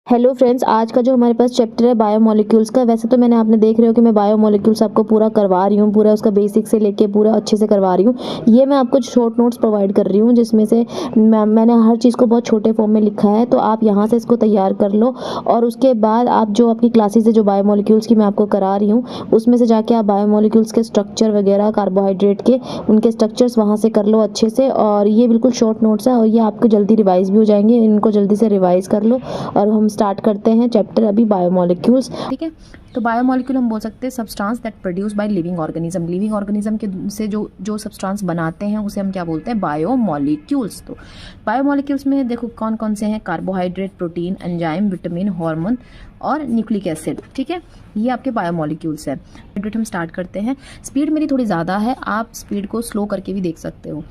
Hello friends, आज का जो हमारे पास चैप्टर है बायोमोलिक्यूल्स का। वैसे तो मैंने आपने देख रहे हो कि मैं बायोमोलिक्यूल्स आपको पूरा करवा रही हूँ, पूरा उसका बेसिक से लेके पूरा अच्छे से करवा रही हूँ। ये मैं आपको शॉर्ट नोट्स प्रोवाइड कर रही हूँ जिसमें से मैंने हर चीज़ को बहुत छोटे फॉर्म में लिखा है, तो आप यहाँ से इसको तैयार कर लो। और उसके बाद आप जो अपनी क्लासेस है जो बायोमोलिक्यूल्स की मैं आपको करा रही हूँ, उसमें से जाके आप बायोमोलिक्यूल्स के स्ट्रक्चर वगैरह कार्बोहाइड्रेट के उनके स्ट्रक्चर्स वहाँ से कर लो अच्छे से। और ये बिल्कुल शॉर्ट नोट्स है और ये आपको जल्दी रिवाइज भी हो जाएंगे, इनको जल्दी से रिवाइज कर लो। और हम स्टार्ट करते हैं चैप्टर अभी बायोमोलिक्यूल्स। ठीक है, तो बायोमोलिक्यूल हम बोल सकते हैं substance that produce by living organism. Living organism के से जो जो सब्सटेंस बनाते हैं उसे हम क्या बोलते हैं? बायोमोलिक्यूल्स। तो बायोमोलिक्यूल्स में देखो कौन कौन से हैं? Carbohydrate, protein, enzyme, vitamin, hormone और न्यूक्लिक एसिड। ठीक है, ये आपके बायोमोलिक्यूल्स है। हम स्टार्ट करते हैं। स्पीड मेरी थोड़ी ज़्यादा है, आप स्पीड को स्लो करके भी देख सकते हो।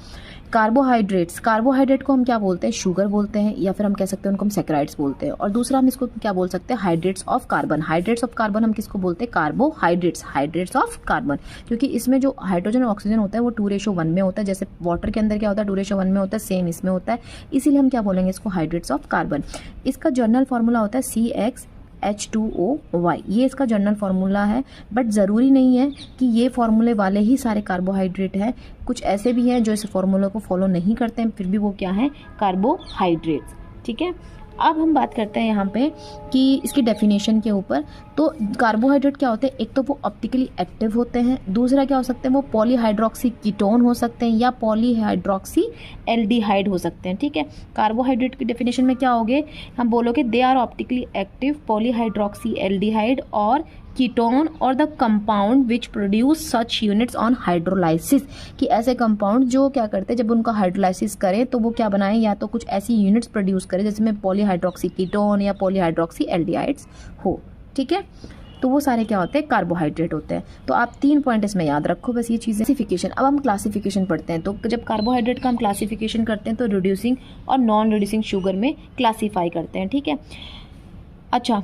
कार्बोहाइड्रेट्स, कार्बोहाइड्रेट को हम क्या बोलते हैं? शुगर बोलते हैं, या फिर हम कह सकते हैं उनको हम सैकराइड्स बोलते हैं। और दूसरा हम इसको क्या बोल सकते हैं? Hydrates of carbon. Hydrates of carbon हम किसको बोलते हैं? Carbohydrates, hydrates of carbon. क्योंकि इसमें जो हाइड्रोजन और ऑक्सीजन होता है वो 2:1 में होता है। जैसे वाटर के अंदर क्या होता है? 2:1 में होता है, सेम इसमें होता है। इसीलिए हम क्या बोलेंगे इसको? Hydrates of carbon. इसका जर्नल फॉर्मूला होता है CxH2OY। ये इसका जनरल फार्मूला है, बट ज़रूरी नहीं है कि ये फार्मूले वाले ही सारे कार्बोहाइड्रेट है। कुछ ऐसे भी हैं जो इस फार्मूले को फॉलो नहीं करते हैं, फिर भी वो क्या है? कार्बोहाइड्रेट्स। ठीक है, अब हम बात करते हैं यहाँ पे कि इसकी डेफिनेशन के ऊपर। तो कार्बोहाइड्रेट क्या होते हैं? एक तो वो ऑप्टिकली एक्टिव होते हैं, दूसरा क्या हो सकते हैं? वो पॉलीहाइड्रोक्सी कीटोन हो सकते हैं या पॉलीहाइड्रोक्सी एल्डिहाइड हो सकते हैं। ठीक है, कार्बोहाइड्रेट की डेफिनेशन में क्या होगे? हम बोलोगे they are optically active polyhydroxy aldehyde और कीटोन और the compound which produce such units on hydrolysis. कि ऐसे कंपाउंड जो क्या करते हैं जब उनका हाइड्रोलाइसिस करें तो वो क्या बनाएं? या तो कुछ ऐसी यूनिट्स प्रोड्यूस करें जिसमें पॉलीहाइड्रोक्सी कीटोन या पॉलीहाइड्रोक्सी एल्डिहाइड्स हो। ठीक है, तो वो सारे क्या होते हैं? कार्बोहाइड्रेट होते हैं। तो आप 3 पॉइंट इसमें याद रखो बस ये चीज़ें। क्लासिफिकेशन, अब हम क्लासिफिकेशन पढ़ते हैं। तो जब कार्बोहाइड्रेट का हम क्लासिफिकेशन करते हैं तो रिड्यूसिंग और नॉन रिड्यूसिंग शुगर में क्लासीफाई करते हैं। ठीक है, अच्छा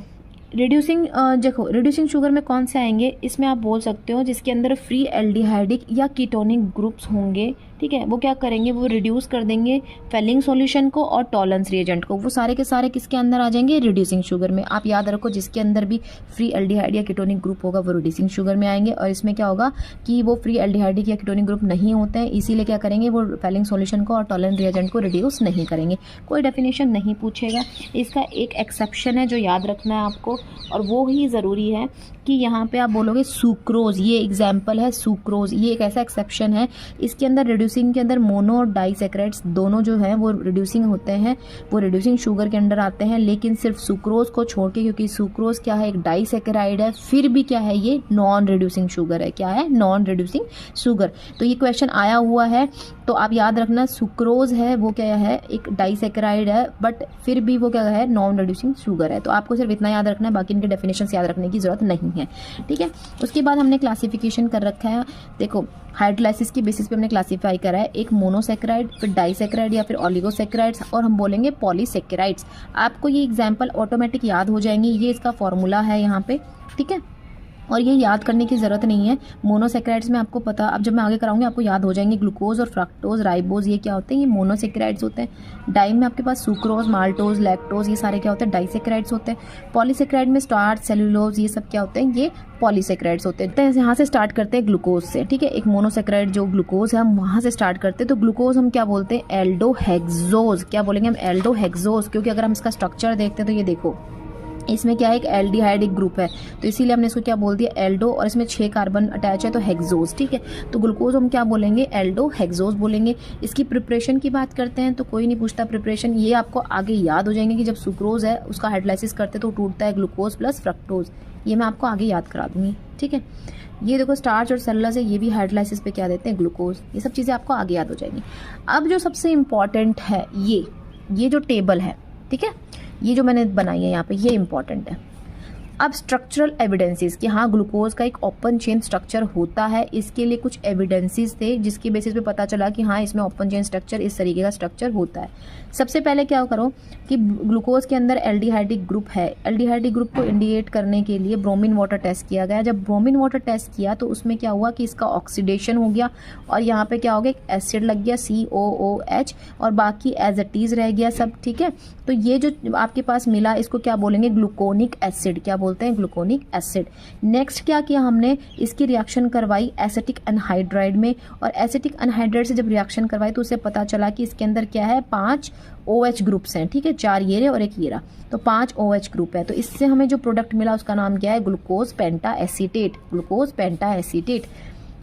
रिड्यूसिंग, देखो रिड्यूसिंग शुगर में कौन से आएंगे? इसमें आप बोल सकते हो जिसके अंदर फ्री एल्डिहाइडिक या कीटोनिक ग्रुप्स होंगे। ठीक है, वो क्या करेंगे? वो रिड्यूस कर देंगे फेलिंग सॉल्यूशन को और टॉलरेंस रिएजेंट को। वो सारे के सारे किसके अंदर आ जाएंगे? रिड्यूसिंग शुगर में। आप याद रखो जिसके अंदर भी फ्री एल्डिहाइड या कीटोनिक ग्रुप होगा वो रिड्यूसिंग शुगर में आएंगे। और इसमें क्या होगा कि वो फ्री एल्डिहाइडिक या कीटोनिक ग्रुप नहीं होते हैं, इसीलिए क्या करेंगे? वो फेलिंग सॉल्यूशन को और टॉलरेंस रिएजेंट को रिड्यूस नहीं करेंगे। कोई डेफिनेशन नहीं पूछेगा। इसका एक एक्सेप्शन है जो याद रखना है आपको, और वो ही ज़रूरी है कि यहाँ पे आप बोलोगे सुक्रोज। ये एग्जाम्पल है सुक्रोज, ये एक ऐसा एक्सेप्शन है। इसके अंदर रिड्यूसिंग के अंदर मोनो और डाइसैकेराइड्स दोनों जो हैं वो रिड्यूसिंग होते हैं, वो रिड्यूसिंग शुगर के अंडर आते हैं। लेकिन सिर्फ सुक्रोज को छोड़ के, क्योंकि सुक्रोज क्या है? एक डाइसैकेराइड है, फिर भी क्या है? ये नॉन रिड्यूसिंग शुगर है। क्या है? Non reducing sugar. तो ये क्वेश्चन आया हुआ है, तो आप याद रखना सुक्रोज है वो क्या है? एक डाइसैकेराइड है, बट फिर भी वो क्या है? नॉन रिड्यूसिंग शुगर है। तो आपको सिर्फ इतना याद रखना है, बाकी इनके डेफिनेशन याद रखने की जरूरत नहीं है। ठीक है, उसके बाद हमने क्लासिफिकेशन कर रखा है। देखो हाइड्रोलाइसिस की बेसिस पे हमने क्लासिफाई करा है, एक मोनोसैकेराइड, फिर डाइसैकेराइड या फिर ऑलिगोसैकेराइड्स, और हम बोलेंगे पॉलीसैकेराइड्स। आपको ये एग्जाम्पल ऑटोमेटिक याद हो जाएंगे, ये इसका फॉर्मूला है यहाँ पे। ठीक है, और ये याद करने की ज़रूरत नहीं है। मोनोसैकेराइड्स में आपको पता, अब जब मैं आगे कराऊंगी आपको याद हो जाएंगे। ग्लूकोज और फ्रक्टोज, राइबोज, ये क्या होते हैं? ये मोनोसैकेराइड्स होते हैं। डाई में आपके पास सुक्रोज, माल्टोज, लैक्टोज, ये सारे क्या होते हैं? डाइसैकेराइड्स होते हैं। पॉलीसैकेराइड में स्टार्च, सेलुलोज, ये सब क्या होते हैं? ये पॉलीसैकेराइड्स होते हैं। तो यहाँ से स्टार्ट करते हैं ग्लूकोज से। ठीक है, एक मोनोसैकेराइड जो ग्लूकोज है हम वहाँ से स्टार्ट करते हैं। तो ग्लूकोज हम क्या बोलते हैं? एल्डोहेक्सोज। क्या बोलेंगे हम? एल्डोहेक्सोज। क्योंकि अगर हम इसका स्ट्रक्चर देखते हैं तो ये देखो इसमें क्या है? एक एल्डिहाइड ग्रुप है, तो इसीलिए हमने इसको क्या बोल दिया? एल्डो, और इसमें 6 कार्बन अटैच है तो हेक्सोज। ठीक है, तो ग्लूकोज हम क्या बोलेंगे? एल्डो हेक्सोज बोलेंगे। इसकी प्रिपरेशन की बात करते हैं तो कोई नहीं पूछता प्रिपरेशन, ये आपको आगे याद हो जाएंगे कि जब सुक्रोज है उसका हाइड्रोलाइसिस करते तो टूटता है ग्लूकोज प्लस फ्रक्टोज। ये मैं आपको आगे याद करा दूंगी। ठीक है, ये देखो स्टार्च और सेलुलोज है, ये भी हाइड्रोलाइसिस पे क्या देते हैं? ग्लूकोज। ये सब चीज़ें आपको आगे याद हो जाएंगी। अब जो सबसे इम्पॉर्टेंट है ये जो टेबल है, ठीक है, ये जो मैंने बनाई है यहाँ पे, ये इंपॉर्टेंट है। अब स्ट्रक्चरल एविडेंसेस कि हाँ ग्लूकोज का एक ओपन चेन स्ट्रक्चर होता है, इसके लिए कुछ एविडेंसेस थे जिसकी बेसिस पे पता चला कि हाँ इसमें ओपन चेन स्ट्रक्चर इस तरीके का स्ट्रक्चर होता है। सबसे पहले क्या करो कि ग्लूकोज के अंदर एल्डिहाइडिक ग्रुप है, एल्डिहाइडिक ग्रुप को इंडिकेट करने के लिए ब्रोमीन वाटर टेस्ट किया गया। जब ब्रोमीन वाटर टेस्ट किया तो उसमें क्या हुआ कि इसका ऑक्सीडेशन हो गया और यहाँ पे क्या हो गया, एक एसिड लग गया COOH और बाकी एज इट इज रह गया सब, ठीक है। तो ये जो आपके पास मिला इसको क्या बोलेंगे, ग्लूकोनिक एसिड, क्या बोलते हैं, ग्लूकोनिक एसिड। नेक्स्ट क्या किया हमने, इसकी रिएक्शन करवाई एसिटिक एनहाइड्राइड में, और एसिटिक एनहाइड्राइड से जब रिएक्शन करवाई तो उसे पता चला कि इसके अंदर क्या है, 5 OH ग्रुप्स हैं, ठीक है, 4 ये रहे और एक ये रहा, तो 5 OH ग्रुप है। तो इससे हमें जो प्रोडक्ट मिला उसका नाम क्या है, ग्लूकोज पेंटा एसीटेट, ग्लूकोज पेंटा एसीटेट।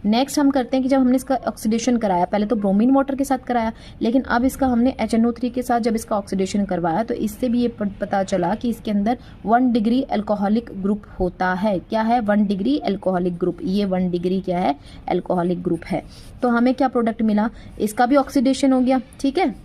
नेक्स्ट हम करते हैं कि जब हमने इसका ऑक्सीडेशन कराया, पहले तो ब्रोमीन वाटर के साथ कराया, लेकिन अब इसका हमने HNO3 के साथ जब इसका ऑक्सीडेशन करवाया तो इससे भी ये पता चला कि इसके अंदर 1 डिग्री अल्कोहलिक ग्रुप होता है। क्या है, 1 डिग्री अल्कोहलिक ग्रुप, ये 1 डिग्री क्या है, अल्कोहलिक ग्रुप है। तो हमें क्या प्रोडक्ट मिला, इसका भी ऑक्सीडेशन हो गया, ठीक है,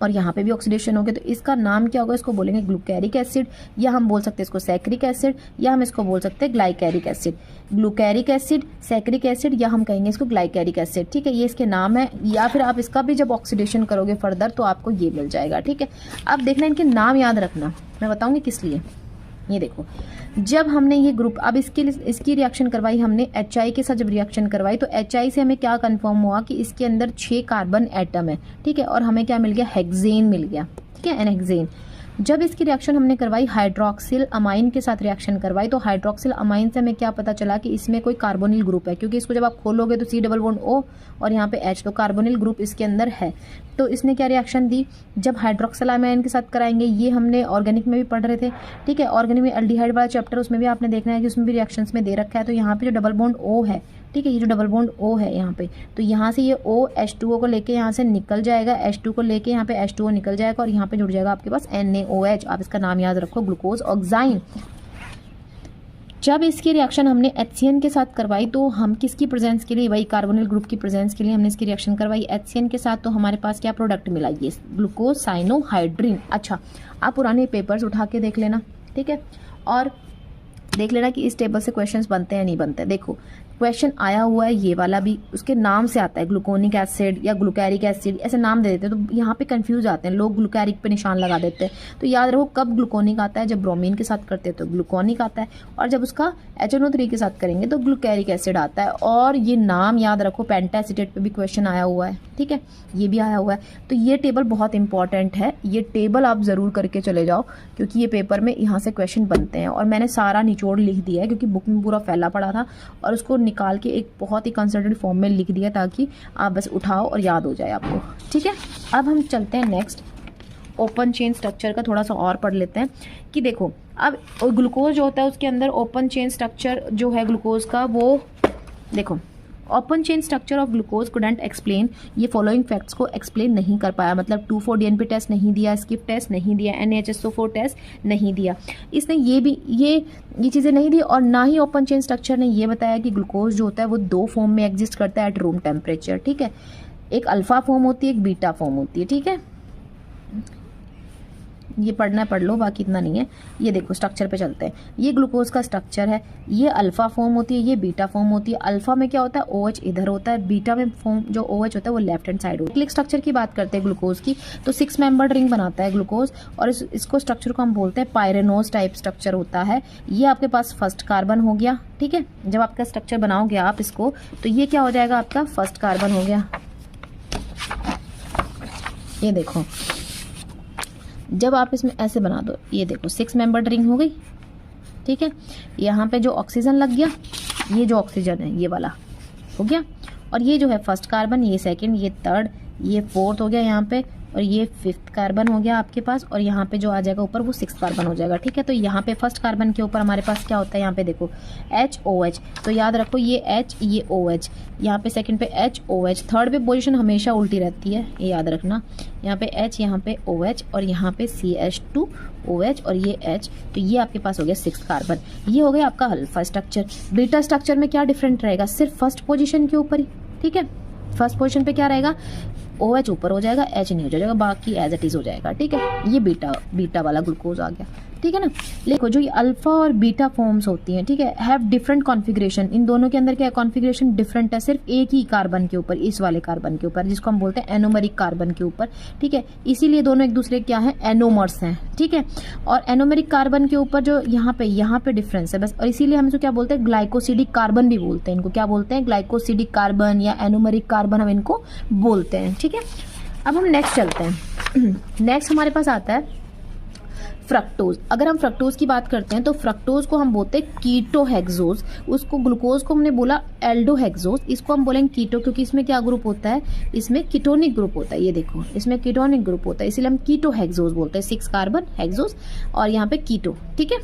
और यहाँ पे भी ऑक्सीडेशन हो गया, तो इसका नाम क्या होगा, इसको बोलेंगे ग्लूकेरिक एसिड, या हम बोल सकते हैं इसको सैक्रिक एसिड, या हम इसको बोल सकते हैं ग्लाइकेरिक एसिड। ग्लूकेरिक एसिड, सैक्रिक एसिड, या हम कहेंगे इसको ग्लाइकेरिक एसिड, ठीक है, ये इसके नाम है। या फिर आप इसका भी जब ऑक्सीडेशन करोगे फर्दर तो आपको ये मिल जाएगा, ठीक है। अब देखना इनके नाम याद रखना, मैं बताऊंगी किस लिए। ये देखो, जब हमने ये ग्रुप, अब इसकी रिएक्शन करवाई हमने HI के साथ, जब रिएक्शन करवाई तो HI से हमें क्या कंफर्म हुआ कि इसके अंदर 6 कार्बन एटम है, ठीक है, और हमें क्या मिल गया, हेक्सेन मिल गया, ठीक है, एनहेक्सेन। जब इसकी रिएक्शन हमने करवाई हाइड्रोक्सिल अमाइन के साथ रिएक्शन करवाई तो हाइड्रोक्सिल अमाइन से हमें क्या पता चला कि इसमें कोई कार्बोनिल ग्रुप है, क्योंकि इसको जब आप खोलोगे तो C डबल बॉन्ड O और यहाँ पे H, तो कार्बोनिल ग्रुप इसके अंदर है। तो इसने क्या रिएक्शन दी, जब हाइड्रोक्सिल अमाइन के साथ कराएंगे, ये हमने ऑर्गेनिक में भी पढ़ रहे थे, ठीक है, ऑर्गेनिक में एल्डिहाइड वाला चैप्टर उसमें भी आपने देखना है कि उसमें भी रिएक्शंस में दे रखा है। तो यहाँ पे जो डबल बॉन्ड O है, ठीक है, ये जो डबल बॉन्ड O है यहाँ पे, तो यहाँ से ये O H2O को लेके यहाँ से निकल जाएगा, H2 को लेके यहाँ पे H2O निकल जाएगा और यहाँ पे जुड़ जाएगा आपके पास NaOH। आप इसका नाम याद रखो, ग्लूकोज ऑक्साइन। जब इसकी रिएक्शन हमने HCN के साथ करवाई तो हम किसकी प्रेजेंस के लिए, वही कार्बोनिल ग्रुप की प्रेजेंस के लिए हमने इसकी रिएक्शन करवाई HCN के साथ, तो हमारे पास क्या प्रोडक्ट मिला, ये ग्लूकोज साइनोहाइड्रिन। अच्छा, आप पुराने पेपर्स उठा के देख लेना, ठीक है, और देख लेना कि इस टेबल से क्वेश्चंस बनते हैं नहीं बनते। देखो क्वेश्चन आया हुआ है, ये वाला भी उसके नाम से आता है, ग्लूकोनिक एसिड या ग्लूकेरिक एसिड, ऐसे नाम दे देते हैं, तो यहाँ पे कंफ्यूज आते हैं लोग, ग्लूकेरिक पे निशान लगा देते हैं। तो याद रखो कब ग्लूकोनिक आता है, जब ब्रोमीन के साथ करते हैं तो ग्लूकोनिक आता है, और जब उसका HNO3 के साथ करेंगे तो ग्लूकेरिक एसिड आता है। और ये नाम याद रखो, पेंटाएसीटेट पे भी क्वेश्चन आया हुआ है, ठीक है, ये भी आया हुआ है। तो ये टेबल बहुत इंपॉर्टेंट है, ये टेबल आप जरूर करके चले जाओ, क्योंकि ये पेपर में यहाँ से क्वेश्चन बनते हैं। और मैंने सारा निचोड़ लिख दिया है क्योंकि बुक में पूरा फैला पड़ा था, और उसको निकाल के एक बहुत ही कंसल्टेड फॉर्म में लिख दिया ताकि आप बस उठाओ और याद हो जाए आपको, ठीक है। अब हम चलते हैं नेक्स्ट, ओपन चेन स्ट्रक्चर का थोड़ा सा और पढ़ लेते हैं कि देखो अब ग्लूकोज जो होता है उसके अंदर ओपन चेन स्ट्रक्चर जो है ग्लूकोज का, वो देखो open chain structure of glucose couldn't explain, ये फॉलोइंग फैक्ट्स को एक्सप्लेन नहीं कर पाया, मतलब 2,4-DNP टेस्ट नहीं दिया, स्किप टेस्ट नहीं दिया, NaHSO4 टेस्ट नहीं दिया, इसने ये चीज़ें नहीं दी। और ना ही ओपन चेन स्ट्रक्चर ने ये बताया कि ग्लूकोज जो होता है वो 2 फॉर्म में एग्जिस्ट करता है एट रूम टेम्परेचर, ठीक है, एक अल्फा फॉर्म होती है, एक बीटा फॉर्म होती है, ठीक है। ये पढ़ना पढ़ लो, बाकी इतना नहीं है। ये देखो स्ट्रक्चर पे चलते हैं, ये ग्लूकोज का स्ट्रक्चर है, ये अल्फा फॉर्म होती है, ये बीटा फॉर्म होती है। अल्फा में क्या होता है, OH इधर होता है, बीटा में फॉर्म जो OH होता है वो लेफ्ट हैंड साइड होता है। स्ट्रक्चर की बात करते हैं ग्लूकोज की, तो 6 मेंबर्ड रिंग बनाता है ग्लूकोज, और इसको स्ट्रक्चर को हम बोलते हैं पायरेनोज टाइप स्ट्रक्चर होता है। ये आपके पास फर्स्ट कार्बन हो गया, ठीक है, जब आपका स्ट्रक्चर बनाओगे आप इसको तो ये क्या हो जाएगा, आपका फर्स्ट कार्बन हो गया। ये देखो जब आप इसमें ऐसे बना दो, ये देखो 6 मेंबर्ड रिंग हो गई, ठीक है, यहाँ पे जो ऑक्सीजन लग गया, ये जो ऑक्सीजन है ये वाला हो गया, और ये जो है फर्स्ट कार्बन, ये सेकंड, ये थर्ड, ये फोर्थ हो गया यहाँ पे, और ये 5th कार्बन हो गया आपके पास, और यहाँ पे जो आ जाएगा ऊपर वो 6th कार्बन हो जाएगा, ठीक है। तो यहाँ पे फर्स्ट कार्बन के ऊपर हमारे पास क्या होता है, यहाँ पे देखो HOH, तो याद रखो ये H ये OH, यहाँ पे सेकंड पे HOH, थर्ड पे पोजीशन हमेशा उल्टी रहती है, ये याद रखना, यहाँ पे H यहाँ पे OH और यहाँ पे CH2OH और ये H, तो ये आपके पास हो गया 6th कार्बन। ये हो गया आपका अल्फा स्ट्रक्चर। बीटा स्ट्रक्चर में क्या डिफरेंट रहेगा, सिर्फ फर्स्ट पोजीशन के ऊपर ही, ठीक है, फर्स्ट पोजीशन पे क्या रहेगा, OH ऊपर हो जाएगा, H नहीं हो जाएगा, बाकी एज इट इज हो जाएगा, ठीक है। ये बीटा वाला ग्लूकोज आ गया। ठीक है ना। देखो जो ये अल्फा और बीटा फॉर्म्स होती हैं, ठीक है, हैव डिफरेंट कॉन्फ़िगरेशन। इन दोनों के अंदर क्या है, कॉन्फ़िगरेशन डिफरेंट है, सिर्फ एक ही कार्बन के ऊपर, इस वाले कार्बन के ऊपर, जिसको हम बोलते हैं एनोमेरिक कार्बन के ऊपर, ठीक है। इसीलिए दोनों एक दूसरे क्या है, एनोमर्स हैं, ठीक है। और एनोमेरिक कार्बन के ऊपर जो यहाँ पे डिफरेंस है बस, और इसीलिए हम इसको क्या बोलते हैं, ग्लाइकोसिडिक कार्बन भी बोलते हैं इनको। क्या बोलते हैं, ग्लाइकोसिडिक कार्बन या एनोमेरिक कार्बन हम इनको बोलते हैं, ठीक है। अब हम नेक्स्ट चलते हैं। नेक्स्ट हमारे पास आता है फ्रक्टोज। अगर हम फ्रक्टोज की बात करते हैं तो फ्रक्टोज को हम बोलते हैं कीटोहेक्सोज, उसको ग्लूकोज को हमने बोला एल्डोहेक्सोज, इसको हम बोलेंगे कीटो, क्योंकि इसमें क्या ग्रुप होता है, इसमें कीटोनिक ग्रुप होता है। ये देखो इसमें कीटोनिक ग्रुप होता है, इसलिए हम कीटोहेक्सोज बोलते हैं, 6 कार्बन हेक्सोज और यहाँ पे कीटो, ठीक है।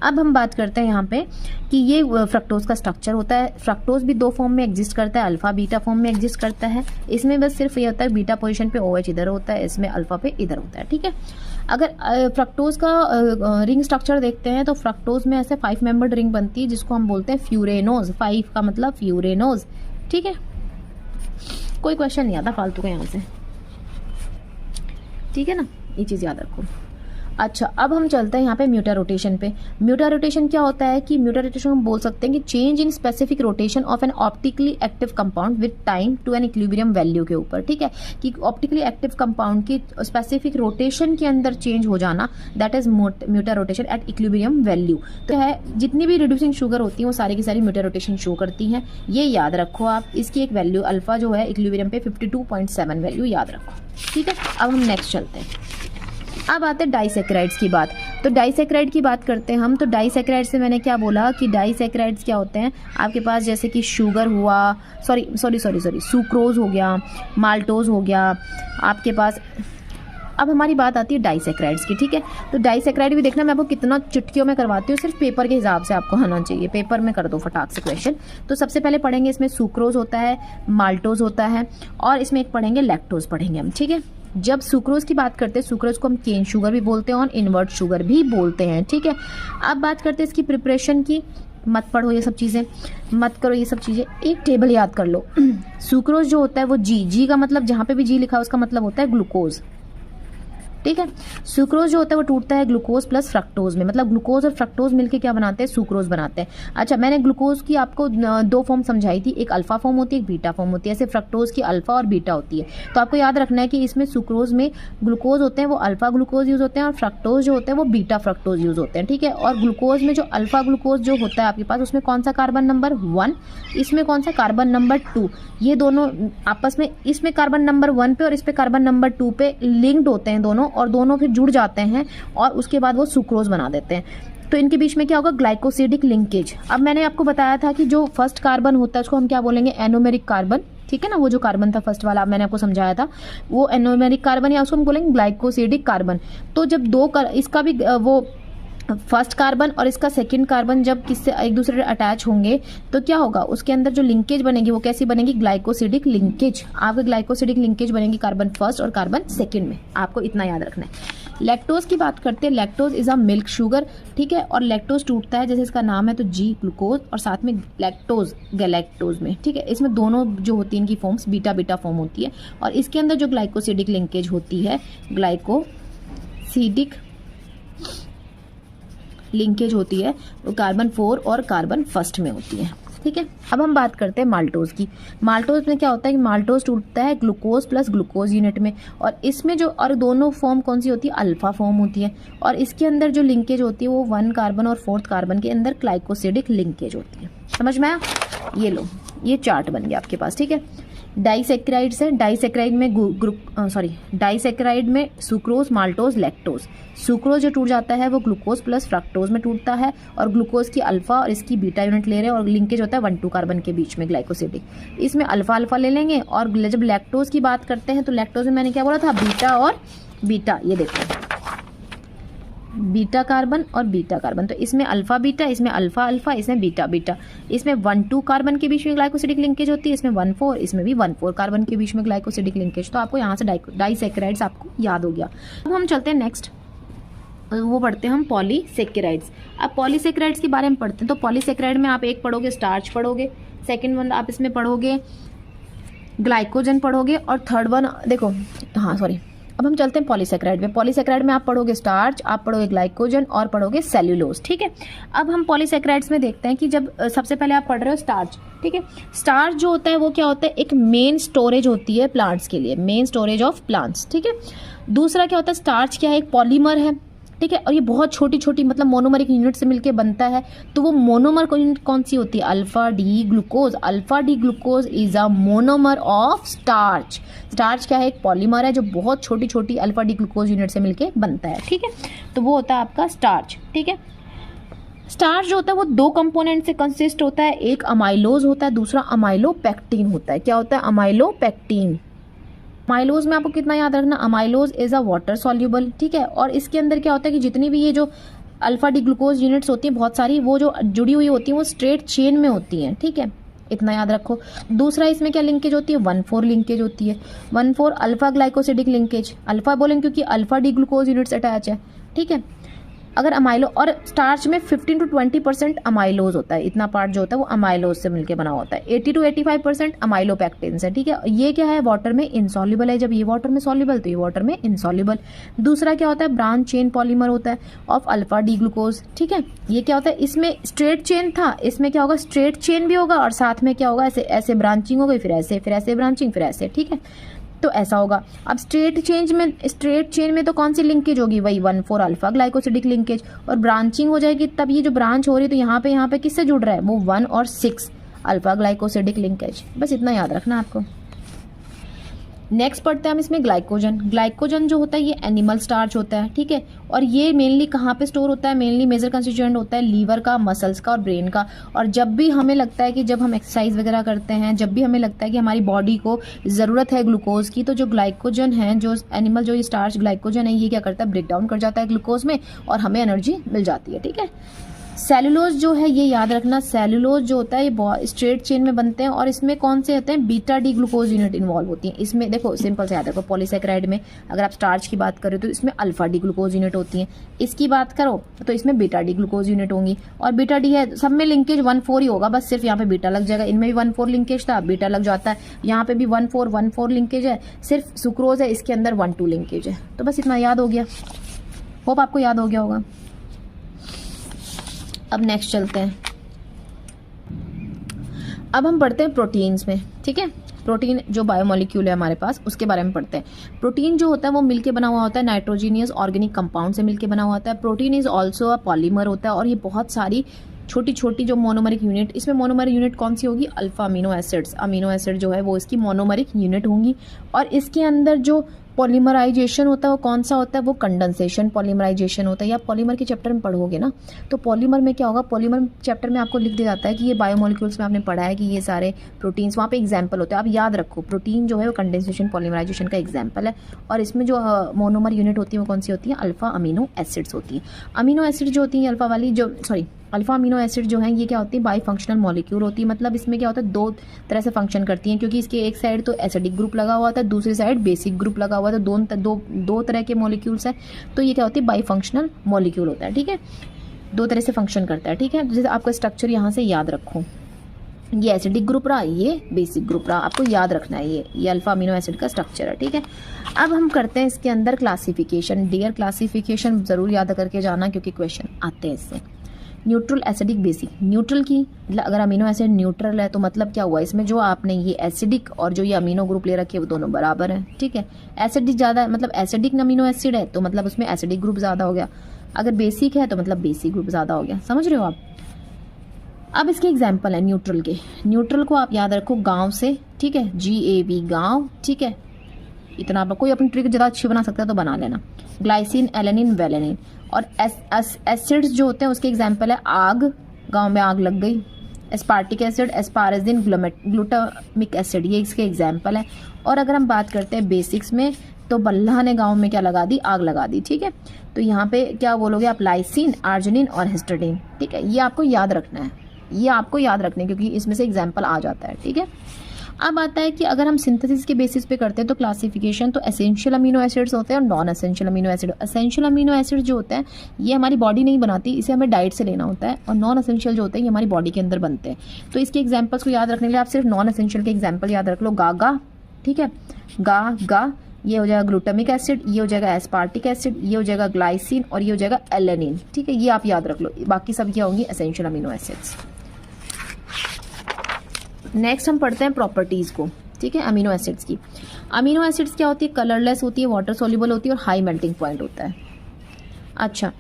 अब हम बात करते हैं यहाँ पे कि ये फ्रक्टोज का स्ट्रक्चर होता है। फ्रक्टोज भी 2 फॉर्म में एग्जिस्ट करता है, अल्फा बीटा फॉर्म में एग्जिस्ट करता है। इसमें बस सिर्फ ये होता है बीटा पोजीशन पे OH इधर होता है, इसमें अल्फा पे इधर होता है, ठीक है। अगर फ्रक्टोज का रिंग स्ट्रक्चर देखते हैं तो फ्रक्टोज में ऐसे 5 मेंबर्ड रिंग बनती है, जिसको हम बोलते हैं फ्यूरेनोज। 5 का मतलब फ्यूरेनोज, ठीक है। कोई क्वेश्चन नहीं आता फालतू का यहाँ से, ठीक है ना, ये चीज़ याद रखो। अच्छा, अब हम चलते हैं यहाँ पे म्यूटा रोटेशन पे। म्यूटा रोटेशन क्या होता है कि म्यूटा रोटेशन हम बोल सकते हैं कि change in specific rotation of an optically active compound with time to an equilibrium value के ऊपर, ठीक है, कि ऑप्टिकली एक्टिव कंपाउंड की स्पेसिफिक रोटेशन के अंदर चेंज हो जाना, that is mutarotation at equilibrium value. तो है जितनी भी रिड्यूसिंग शुगर होती है वो सारी की सारी म्यूटा रोटेशन शो करती हैं, ये याद रखो आप। इसकी एक वैल्यू अल्फा जो है इक्विलिब्रियम पे 52.7 वैल्यू याद रखो, ठीक है। अब हम नेक्स्ट चलते हैं। अब आते हैं डाइसैकेराइड्स की बात। तो डाइसैकेराइड की बात करते हैं हम। तो डाइसैकेराइड से मैंने क्या बोला कि डाइसैकेराइड्स क्या होते हैं आपके पास, जैसे कि शुगर हुआ, सॉरी सुक्रोज हो गया, माल्टोज हो गया आपके पास। अब हमारी बात आती है डाइसैकेराइड्स की, ठीक है। तो डाइसैकेराइड भी देखना मैं आपको कितना चुटकियों में करवाती हूँ, सिर्फ पेपर के हिसाब से आपको आना चाहिए, पेपर में कर दो फटाक से क्वेश्चन। तो सबसे पहले पढ़ेंगे इसमें सुक्रोज होता है, माल्टोज होता है, और इसमें एक पढ़ेंगे लैक्टोज पढ़ेंगे हम, ठीक है। जब सुक्रोज की बात करते हैं, सुक्रोज को हम केन शुगर भी बोलते हैं और इन्वर्ट शुगर भी बोलते हैं, ठीक है। अब बात करते हैं इसकी प्रिपरेशन की। मत पढ़ो ये सब चीज़ें, मत करो ये सब चीज़ें, एक टेबल याद कर लो। सुक्रोज जो होता है वो जी का मतलब, जहाँ पे भी जी लिखा है उसका मतलब होता है ग्लूकोज, ठीक है। सुक्रोज जो होता है वो टूटता है ग्लूकोज प्लस फ्रक्टोज में, मतलब ग्लूकोज और फ्रक्टोज मिलके क्या बनाते हैं, सुक्रोज बनाते हैं। अच्छा, मैंने ग्लूकोज की आपको 2 फॉर्म समझाई थी, एक अल्फा फॉर्म होती है, एक बीटा फॉर्म होती है। ऐसे फ्रक्टोज की अल्फा और बीटा होती है। तो आपको याद रखना है कि इसमें सुक्रोज में ग्लूकोज होते हैं वो अल्फा ग्लूकोज यूज होते हैं, और फ्रक्टोज जो होते हैं वो बीटा फ्रक्टोज यूज होते हैं, ठीक है। और ग्लूकोज में जो अल्फा ग्लूकोज जो होता है आपके पास, उसमें कौन सा कार्बन नंबर 1, इसमें कौन सा कार्बन नंबर 2, ये दोनों आपस में, इसमें कार्बन नंबर 1 पे और इस पे कार्बन नंबर 2 पे लिंक्ड होते हैं दोनों, और दोनों फिर जुड़ जाते हैं और उसके बाद वो सुक्रोज बना देते हैं। तो इनके बीच में क्या होगा, ग्लाइकोसिडिक लिंकेज। अब मैंने आपको बताया था कि जो फर्स्ट कार्बन होता है उसको हम क्या बोलेंगे, एनोमेरिक कार्बन, ठीक है ना। वो जो कार्बन था फर्स्ट वाला मैंने आपको समझाया था, वो एनोमेरिक कार्बन, या उसको हम बोलेंगे ग्लाइकोसिडिक कार्बन। तो जब इसका भी वो फर्स्ट कार्बन और इसका सेकंड कार्बन जब किससे एक दूसरे से अटैच होंगे तो क्या होगा, उसके अंदर जो लिंकेज बनेगी वो कैसी बनेगी, ग्लाइकोसिडिक लिंकेज। आपके ग्लाइकोसिडिक लिंकेज बनेगी कार्बन फर्स्ट और कार्बन सेकंड में, आपको इतना याद रखना है। लैक्टोज की बात करते हैं। Lactose is a milk sugar, ठीक है। और लैक्टोज टूटता है, जैसे इसका नाम है तो जी ग्लूकोज और साथ में लैक्टोज गैलेक्टोज में, ठीक है। इसमें दोनों जो होती है इनकी फॉर्म्स बीटा फॉर्म होती है, और इसके अंदर जो ग्लाइकोसिडिक लिंकेज होती है, ग्लाइकोसिडिक लिंकेज होती है वो कार्बन 4 और कार्बन फर्स्ट में होती है, ठीक है। अब हम बात करते हैं माल्टोज की। माल्टोज में क्या होता है कि माल्टोज टूटता है ग्लूकोज प्लस ग्लूकोज यूनिट में, और इसमें जो और दोनों फॉर्म कौन सी होती है, अल्फा फॉर्म होती है, और इसके अंदर जो लिंकेज होती है वो 1 कार्बन और 4th कार्बन के अंदर ग्लाइकोसिडिक लिंकेज होती है। समझ में आया, ये लो ये चार्ट बन गया आपके पास, ठीक है। डाइसैकेराइड्स है, डाइसैकेराइड में सुक्रोज, माल्टोज, लैक्टोज। सुक्रोज जो टूट जाता है वो ग्लूकोज प्लस फ्रक्टोज में टूटता है, और ग्लूकोज की अल्फा और इसकी बीटा यूनिट ले रहे हैं, और लिंकेज होता है 1-2 कार्बन के बीच में ग्लाइकोसिडिक। इसमें अल्फा ले लेंगे, और जब लैक्टोज की बात करते हैं तो लैक्टोज में मैंने क्या बोला था, बीटा और बीटा, ये देखो बीटा कार्बन और बीटा कार्बन। तो इसमें अल्फा बीटा, इसमें अल्फा, इसमें बीटा बीटा। इसमें 1-2 कार्बन के बीच में ग्लाइकोसिडिक लिंकेज होती है, इसमें 1-4, इसमें भी 1-4 कार्बन के बीच में ग्लाइकोसिडिक लिंकेज। तो आपको यहाँ से डाइसैकेराइड्स आपको याद हो गया। अब हम चलते हैं नेक्स्ट, वो पढ़ते हैं हम पॉलीसैकेराइड्स। अब पॉलीसैकेराइड्स के बारे में पढ़ते हैं। तो पॉलीसैकेराइड में आप एक पढ़ोगे स्टार्च पढ़ोगे, सेकेंड वन आप इसमें पढ़ोगे ग्लाइकोजन पढ़ोगे, और थर्ड वन देखो, हाँ सॉरी, अब हम चलते हैं पॉलीसेकेराइड में। पॉलीसेकेराइड में आप पढ़ोगे स्टार्च, आप पढ़ोगे ग्लाइकोजन और पढ़ोगे सेल्यूलोज, ठीक है। अब हम पॉलीसेकेराइड्स में देखते हैं कि जब सबसे पहले आप पढ़ रहे हो स्टार्च, ठीक है। स्टार्च जो होता है वो क्या होता है, एक मेन स्टोरेज होती है प्लांट्स के लिए, मेन स्टोरेज ऑफ प्लांट्स, ठीक है। दूसरा क्या होता है, स्टार्च क्या है, एक पॉलीमर है, ठीक है। और ये बहुत छोटी छोटी मतलब मोनोमरिक यूनिट से मिलकर बनता है। तो वो मोनोमर यूनिट कौन सी होती है, alpha D glucose. Alpha D glucose is a monomer of starch. Starch क्या है, एक पॉलीमर है जो बहुत छोटी छोटी अल्फा डी ग्लूकोज यूनिट से मिलकर बनता है, ठीक है। तो वो होता है आपका स्टार्च, ठीक है। स्टार्च जो होता है वो दो कंपोनेंट से कंसिस्ट होता है, एक अमाइलोज होता है, दूसरा अमाइलोपेक्टिन होता है। क्या होता है, अमाइलोपेक्टिन। अमाइलोज में आपको कितना याद रखना, amylose is a water soluble, ठीक है। और इसके अंदर क्या होता है कि जितनी भी ये जो अल्फा डी ग्लूकोज यूनिट्स होती हैं बहुत सारी, वो जो जुड़ी हुई होती हैं वो स्ट्रेट चेन में होती हैं, ठीक है। इतना याद रखो। दूसरा इसमें क्या लिंकेज होती है, 1,4 लिंकेज होती है। 1,4 अल्फा ग्लाइकोसिडिक लिंकेज, अल्फा बोलेंगे क्योंकि alpha D glucose units attach है, ठीक है। अगर अमाइलो और स्टार्च में 15 to 20% अमाइलोज होता है, इतना पार्ट जो होता है वो अमाइलोज से मिलकर बना होता है। 80 to 85% अमाइलोपेक्टिन्स है, ठीक है। ये क्या है, वाटर में इनसॉल्युबल है। जब ये वाटर में सॉल्युबल तो ये वाटर में इनसॉल्युबल। दूसरा क्या होता है, ब्रांच चेन पॉलीमर होता है ऑफ अल्फा डी ग्लूकोज, ठीक है। ये क्या होता है, इसमें स्ट्रेट चेन था, इसमें क्या होगा, स्ट्रेट चेन भी होगा और साथ में क्या होगा, ऐसे ऐसे ब्रांचिंग हो गई, फिर ऐसे ब्रांचिंग, फिर ऐसे, ठीक है। तो ऐसा होगा। अब स्ट्रेट चेन में तो कौन सी लिंकेज होगी, वही 1,4 अल्फा ग्लाइकोसिडिक लिंकेज। और ब्रांचिंग हो जाएगी तब ये जो ब्रांच हो रही है तो यहाँ पे किससे जुड़ रहा है, वो 1 और 6 अल्फा ग्लाइकोसिडिक लिंकेज। बस इतना याद रखना आपको। नेक्स्ट पढ़ते हैं हम इसमें ग्लाइकोजन। ग्लाइकोजन जो होता है ये एनिमल स्टार्च होता है, ठीक है। और ये मेनली कहाँ पे स्टोर होता है, मेनली मेजर कंस्टिट्यूएंट होता है लीवर का, मसल्स का और ब्रेन का। और जब भी हमें लगता है कि जब हम एक्सरसाइज वगैरह करते हैं, जब भी हमें लगता है कि हमारी बॉडी को ज़रूरत है ग्लूकोज की, तो जो ग्लाइकोजन है, जो एनिमल जो ये स्टार्च ग्लाइकोजन है, ये क्या करता है, ब्रेक डाउन कर जाता है ग्लूकोज में और हमें एनर्जी मिल जाती है, ठीक है। सेलुलोज जो है ये याद रखना, सेलुलोज जो होता है ये स्ट्रेट चेन में बनते हैं और इसमें कौन से होते हैं, beta D glucose unit involve होती हैं। इसमें देखो सिंपल से याद रखो, पॉलीसेकेराइड में अगर आप स्टार्च की बात करो तो इसमें अल्फा डी ग्लूकोज यूनिट होती हैं, इसकी बात करो तो इसमें बीटा डी ग्लूकोज यूनिट होंगी। और बीटा डी है, सब में लिंकेज 1,4 ही होगा, बस सिर्फ यहाँ पे बीटा लग जाएगा। इनमें भी 1,4 लिंकेज था, बीटा लग जाता है। यहाँ पे भी 1,4 लिंकेज है, सिर्फ सुक्रोज है, इसके अंदर 1,2 लिंकेज है। तो बस इतना याद हो गया, होप आपको याद हो गया होगा। अब नेक्स्ट चलते हैं, अब हम पढ़ते हैं प्रोटीन्स में, ठीक है। प्रोटीन जो बायोमोलिक्यूल है हमारे पास उसके बारे में पढ़ते हैं। प्रोटीन जो होता है वो मिलके बना हुआ होता है नाइट्रोजीनियस ऑर्गेनिक कंपाउंड से मिलके बना हुआ होता है। Protein is also a polymer होता है और ये बहुत सारी छोटी छोटी जो मोनोमरिक यूनिट, इसमें मोनोमरिक यूनिट कौन सी होगी, alpha amino acids. Amino acid जो है वो इसकी मोनोमरिक यूनिट होंगी। और इसके अंदर जो पॉलीमराइजेशन होता है वो कौन सा होता है, वो कंडेंसेशन पॉलीमराइजेशन होता है। या पॉलीमर के चैप्टर में पढ़ोगे ना, तो पॉलीमर में क्या होगा, पॉलीमर चैप्टर में आपको लिख दिया जाता है कि ये बायोमोलिक्यूल्स में आपने पढ़ा है कि ये सारे प्रोटीन्स, वहाँ पे एग्जाम्पल होते हैं। आप याद रखो, प्रोटीन जो है वो कंडेंसेशन पॉलीमराइजेशन का एग्जाम्पल है। और इसमें जो मोनोमर यूनिट होती है वो कौन सी होती है, अल्फा अमीनो एसिड्स होती है। अमीनो एसिड जो होती है अल्फा वाली, जो अल्फा अमीनो एसिड जो है ये क्या होती है, बाई फंक्शनल मॉलिक्यूल होती है। मतलब इसमें क्या होता है, दो तरह से फंक्शन करती हैं, क्योंकि इसके एक साइड तो एसिडिक ग्रुप लगा हुआ था, दूसरी साइड बेसिक ग्रुप लगा हुआ था, दो तरह के मॉलिक्यूल्स हैं। तो ये क्या होती है, बाई फंक्शनल मॉलिक्यूल होता है, ठीक है। दो तरह से फंक्शन करता है, ठीक है। जैसे आपका स्ट्रक्चर यहाँ से याद रखो, ये एसिडिक ग्रुप रहा, ये बेसिक ग्रुप रहा, आपको याद रखना है ये अल्फा अमीनो एसिड का स्ट्रक्चर है, ठीक है। अब हम करते हैं इसके अंदर क्लासिफिकेशन। डियर क्लासिफिकेशन ज़रूर याद करके जाना क्योंकि क्वेश्चन आते हैं इससे। Neutral, acidic, basic. न्यूट्रल की मतलब अगर अमीनो एसिड न्यूट्रल है तो मतलब क्या हुआ, इसमें जो आपने ये एसिडिक और जो ये अमीनो ग्रुप ले रखे हैं वो दोनों बराबर हैं, ठीक है। एसिडिक ज़्यादा है मतलब एसिडिक अमीनो एसिड है तो मतलब उसमें एसिडिक ग्रुप ज़्यादा हो गया। अगर बेसिक है तो मतलब बेसिक ग्रुप ज़्यादा हो गया, समझ रहे हो आप। अब इसके एग्जाम्पल है न्यूट्रल के। न्यूट्रल को आप याद रखो गाँव से, ठीक है, GAV गाँव, ठीक है। इतना आप कोई अपनी ट्रिक ज़्यादा अच्छी बना सकता है तो बना लेना। Glycine, alanine, valine. और एसिड्स जो होते हैं उसके एग्जाम्पल है आग, गांव में आग लग गई। एस्पार्टिक एसिड, एस्पाराजिन, ग्लूटामिक एसिड, ये इसके एग्जाम्पल है। और अगर हम बात करते हैं बेसिक्स में तो बल्लाह ने गांव में क्या लगा दी, आग लगा दी, ठीक है। तो यहाँ पे क्या बोलोगे आप, लाइसिन, आर्जिनिन और हिस्टडीन, ठीक है। ये आपको याद रखना है, ये आपको याद रखना है क्योंकि इसमें से एग्जाम्पल आ जाता है, ठीक है। अब आता है कि अगर हम सिंथेसिस के बेसिस पे करते हैं तो क्लासिफिकेशन, तो एसेंशियल अमीनो एसिड्स होते हैं और non essential amino acid. Essential amino acid जो होते हैं ये हमारी बॉडी नहीं बनाती, इसे हमें डाइट से लेना होता है। और नॉन एसेंशियल जो होते हैं ये हमारी बॉडी के अंदर बनते हैं। तो इसके एग्जाम्पल्स को याद रखने के लिए आप सिर्फ नॉन एसेंशियल के एग्जाम्पल याद रख लो। गागा, ठीक है, गा, ये हो जाएगा ग्लूटामिक एसिड, ये हो जाएगा एस्पार्टिक एसिड, ये हो जाएगा ग्लाइसिन और ये हो जाएगा एलेनिन। ठीक है, ये आप याद रख लो, बाकी सब क्या होंगी एसेंशियल अमीनो एसिड्स। नेक्स्ट हम पढ़ते हैं प्रॉपर्टीज को। ठीक है, अमीनो एसिड्स की। अमीनो एसिड्स क्या होती है, कलरलेस होती है, वाटर सोल्यूबल होती है और हाई मेल्टिंग पॉइंट होता है। अच्छा,